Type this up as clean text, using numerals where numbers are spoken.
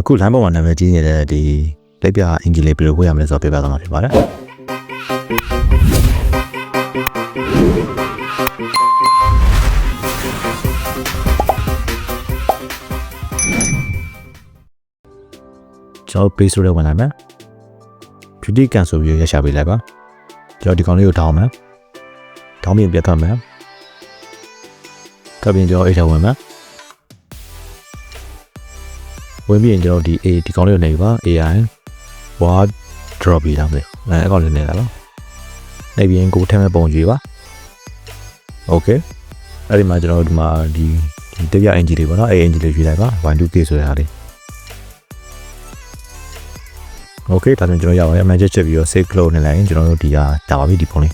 ခု line ပေါ်မှာနာမည်ကြီးနေတဲ့ဒီလက်ပြအင်ဂျင်လေးဘယ်လိုဝေးရမလဲဆိုတော့ပြပြသွားမှာဖြစ်ပါတယ်ကျွန်တော် page ဆိုတဲ့ဝင်လာမယ် beauty can ဆိုပြီးရရှာပေးလိုက်ပါကျွန်တော်ဒီကောင်လေးကိုထောင်းမယ်ထောင်းပြီးပြတ်သွားမယ်ကပ်ပြီးကျွန်တော်အိတ်ထဲဝင်မယ်ဝင်ပြီးရင်ကျွန်တော်ဒီကောင်လေးကိုနေပြီပါ AI word drop ပြီးတော့မယ်အဲ့ကောင်လေးနေတာနော်နေပြီးရင်ကိုထဲမဲ့ပုံကြည့်ပါ okay အဲ့ဒီမှာကျွန်တော်ဒီမှာဒီတက်ရ engine လေးပေါ့နော်အဲ့ engine လေးရွေးလိုက်ပါ 1-2k ဆိုတဲ့ဟာလေး okay ဒါဆိုကျွန်တော်ရပါတယ် magic ချက်ပြီးတော့ save close နေလိုက်ရင်ကျွန်တော်တို့ဒီဟာတာပါပြီဒီပုံလေး